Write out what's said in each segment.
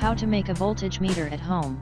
How to make a voltage meter at home.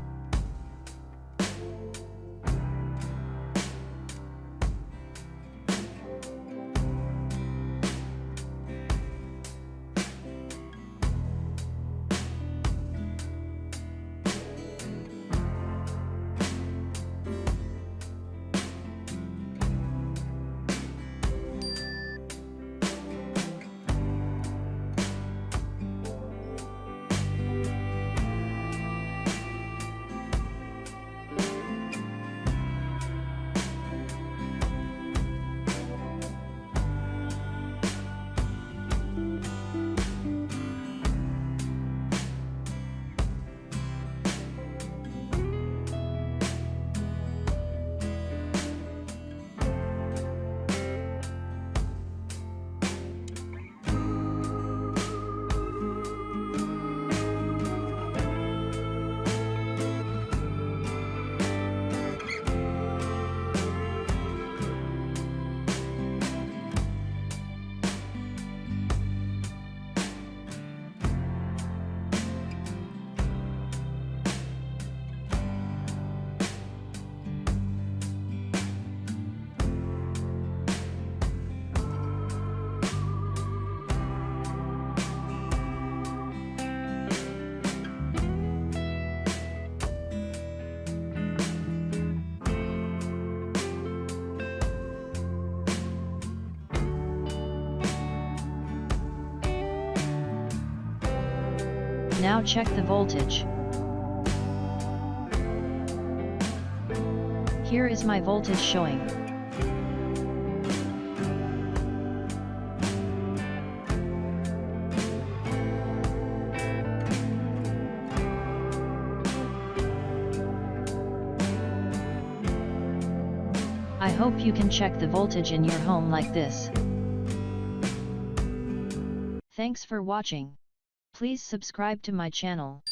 Now check the voltage. Here is my voltage showing. I hope you can check the voltage in your home like this. Thanks for watching. Please subscribe to my channel.